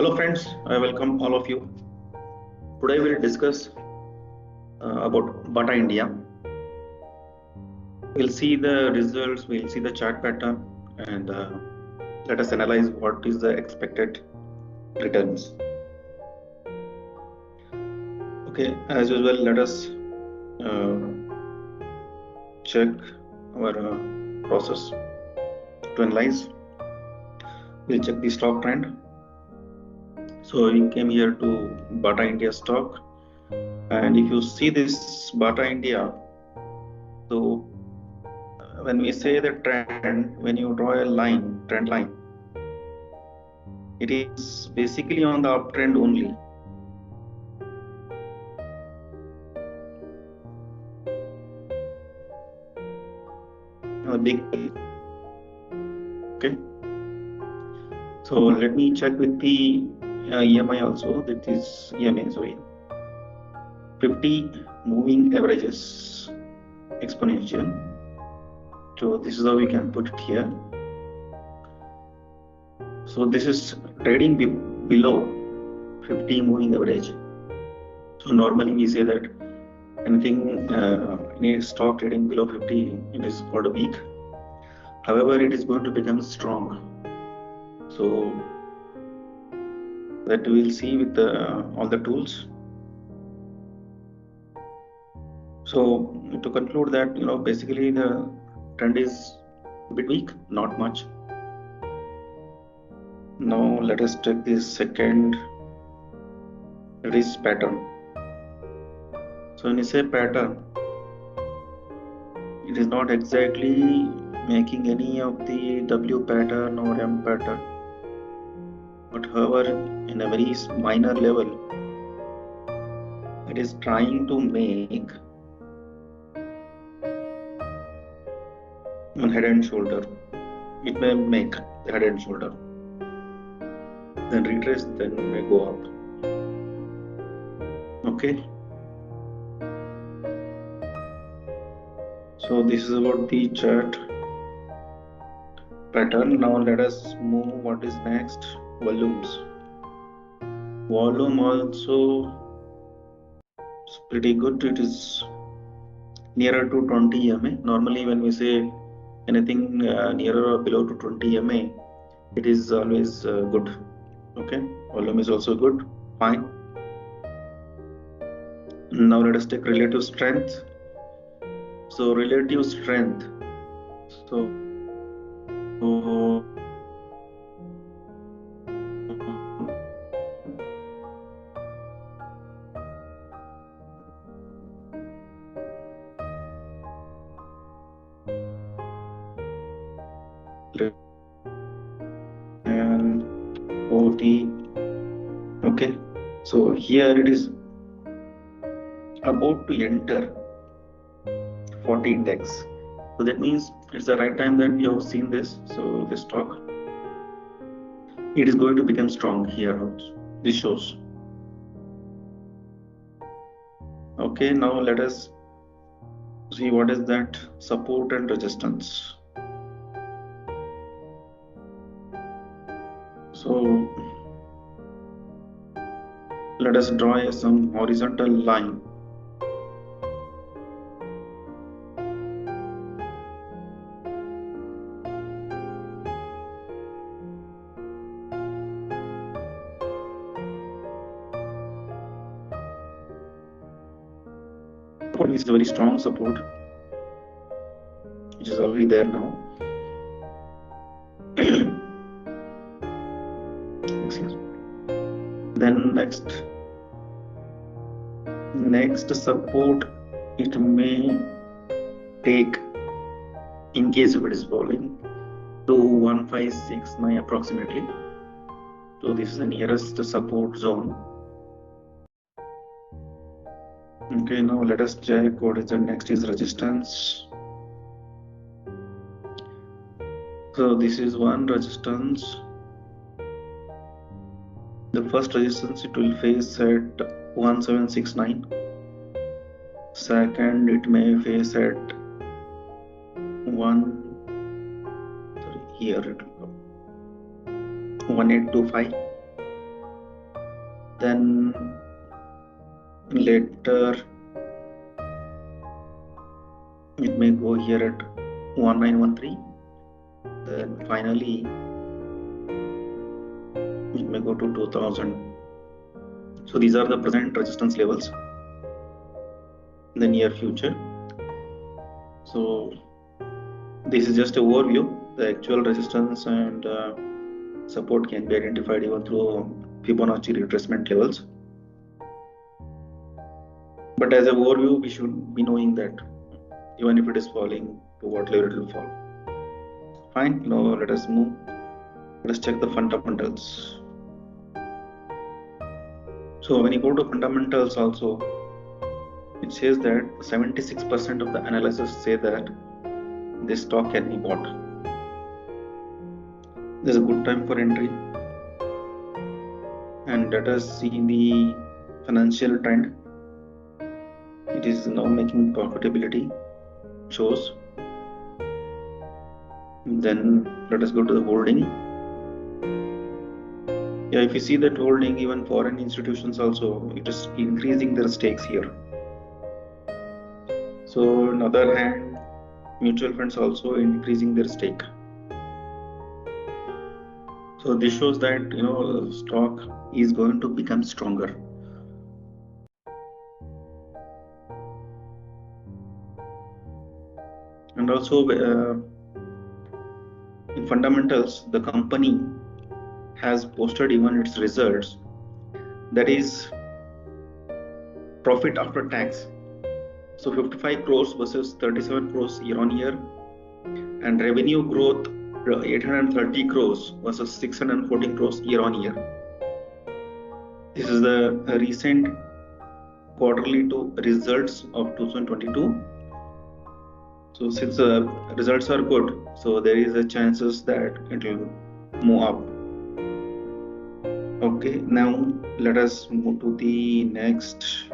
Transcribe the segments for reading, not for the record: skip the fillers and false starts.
Hello friends, I welcome all of you. Today we'll discuss about Bata India. We'll see the results, we'll see the chart pattern, and let us analyze what is the expected returns. Okay, as usual, let us check our process to analyze. We'll check the stock trend. So we came here to Bata India stock, and if you see this Bata India, so when we say the trend, when you draw a line, trend line, it is basically on the uptrend only. A big, okay. So let me check with the EMI also. That is EMA, sorry. 50 moving averages exponential. So this is how we can put it here. So this is trading below 50 moving average. So normally we say that anything any stock trading below 50, it is called a weak. However, it is going to become strong. So that we will see with all the tools. So to conclude that, basically the trend is a bit weak, not much. Now let us check this second, it is pattern. So when you say pattern, it is not exactly making any of the W pattern or M pattern, but however in a very minor level, it is trying to make one head and shoulder. It may make the head and shoulder, then retrace, then may go up. Okay. So this is about the chart pattern. Now let us move what is next. Volumes. Volume also is pretty good. It is nearer to 20 EMA. Normally when we say anything nearer or below to 20 EMA, it is always good. Okay, volume is also good, fine. Now let us take relative strength. So relative strength, so and 40. Okay, so here it is about to enter 40 index. So that means it's the right time that you have seen this. So this stock, it is going to become strong here also. This shows. Okay, now let us see what is that support and resistance. So let us draw some horizontal line. Is a very strong support, which is already there now. Then next support it may take, in case if it is falling, to 1569 approximately. So this is the nearest support zone. Okay, now let us check what is the next is resistance. So this is one resistance. The first resistance it will face at 1769. Second, it may face at here it will come 1825. then later it may go here at 1913, then finally it may go to 2000. So these are the present resistance levels in the near future. So this is just an overview. The actual resistance and support can be identified even through Fibonacci retracement levels. But as an overview, we should be knowing that even if it is falling, to what level it will fall. Fine, now let us move. Let us check the fundamentals. So when you go to fundamentals also, it says that 76% of the analysts say that this stock can be bought. This is a good time for entry. And let us see the financial trend. It is now making profitability, shows. Then let us go to the holding. Yeah, if you see that holding, even foreign institutions also, it is increasing their stakes here. So on the other hand, mutual funds also increasing their stake. So this shows that stock is going to become stronger. And also in fundamentals, the company has posted even its results, that is profit after tax. So 55 crores versus 37 crores year on year, and revenue growth 830 crores versus 614 crores year on year. This is the recent quarterly results of 2022. So since the results are good, so there is a chances that it will move up. Okay, now let us move to the next.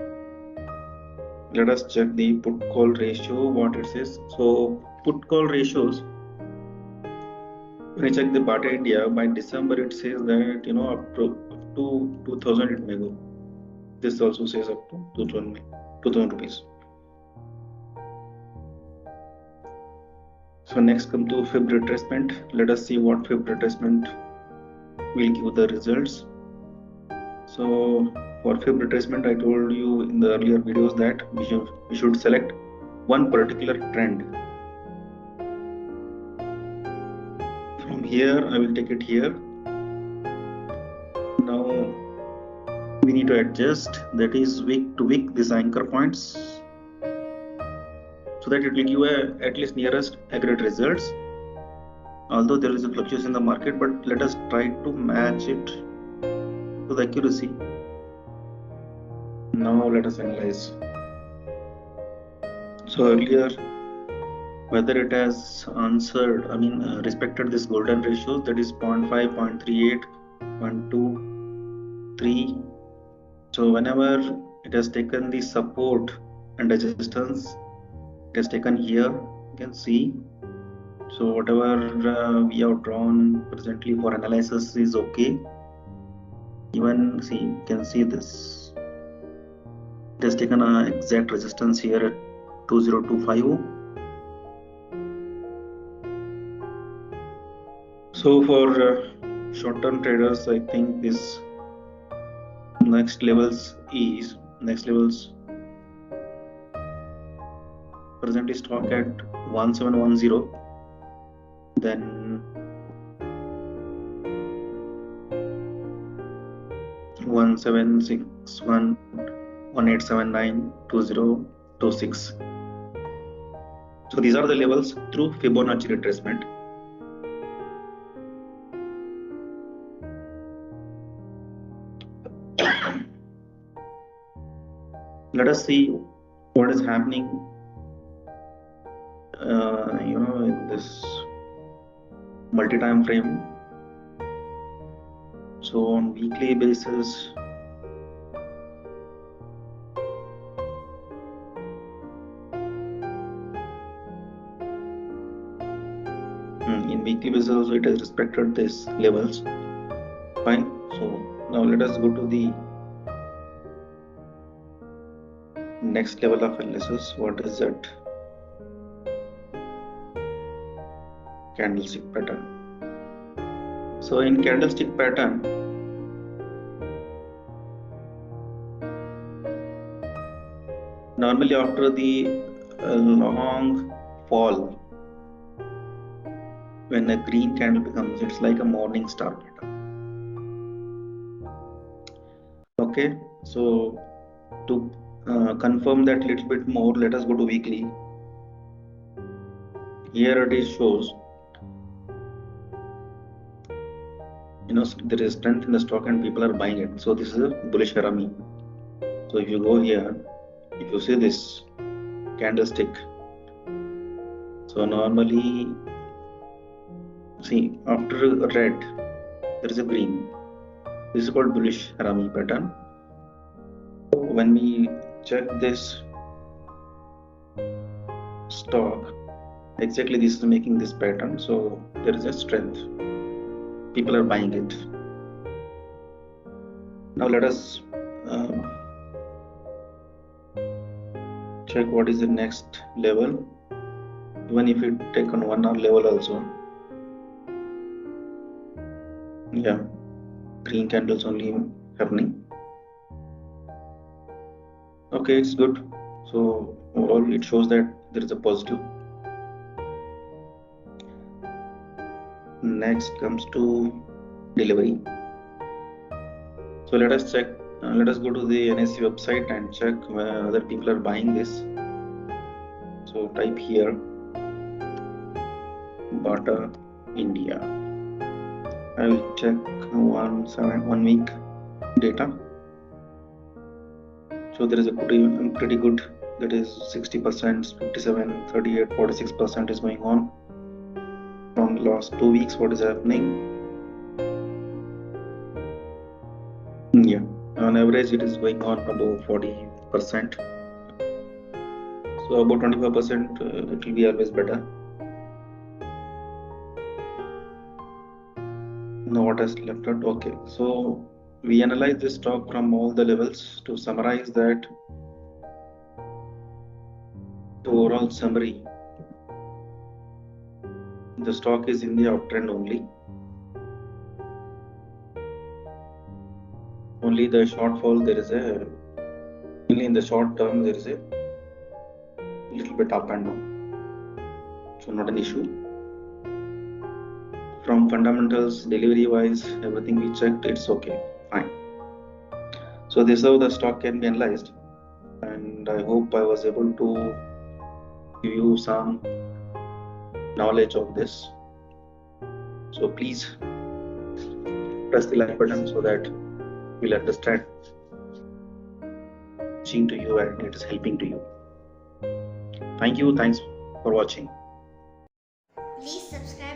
Let us check the put call ratio, what it says. So put call ratios, when I check the Bata India, by December it says that up to 2000 it may go. This also says up to 2000 rupees. So next come to fib retracement. Let us see what fib retracement will give the results. So for fib retracement, I told you in the earlier videos that we should select one particular trend. From here, I will take it here. Now we need to adjust, that is week to week, these anchor points, so that it will give at least nearest accurate results. Although there is a fluctuation in the market, but let us try to match it to the accuracy. Now let us analyze. So earlier, whether it has respected this golden ratios, that is 0.5, 0.38, 0.2, 3. So whenever it has taken the support and resistance, it has taken here, you can see. So whatever we have drawn presently for analysis is okay. Even see, you can see this. It has taken an exact resistance here at 20250. So for short-term traders, I think this next levels presently stock at 1710, then 1761, 1879, 2026. So these are the levels through Fibonacci retracement. Let us see what is happening in this multi-time frame. So on weekly basis, in weekly basis also it has respected these levels. Fine. So now let us go to the next level of analysis. What is that? Candlestick pattern. So in candlestick pattern, normally after the long fall, when a green candle becomes, it's like a morning star pattern. Okay, so to confirm that little bit more, let us go to weekly. Here it is shows, there is strength in the stock and people are buying it. So this is a bullish harami. So if you go here, if you see this candlestick, so normally, see, after red, there is a green. This is called bullish harami pattern. So when we check this stock, exactly this is making this pattern. So there is a strength. People are buying it. Now let us check what is the next level. Even if you take on 1 hour level also, yeah, green candles only happening. Okay, it's good. So overall it shows that there is a positive. Next comes to delivery. So let us check, let us go to the NSE website and check whether people are buying this. So type here Bata India. I will check 1 week data. So there is a pretty good, that is 60%, 57, 38, 46% is going on. From the last 2 weeks, what is happening? Yeah, on average it is going on above 40%. So about 25%, it will be always better. Now what has left out? Okay, so we analyze this stock from all the levels. To summarize that, the overall summary, the stock is in the uptrend only. Only the shortfall, there is only in the short term, there is a little bit up and down. So not an issue. From fundamentals, delivery wise, everything we checked, it's okay, fine. So this is how the stock can be analyzed, and I hope I was able to give you some knowledge of this. So please press the like button so that we'll understand teaching to you and it is helping to you. Thank you. Thanks for watching. Please subscribe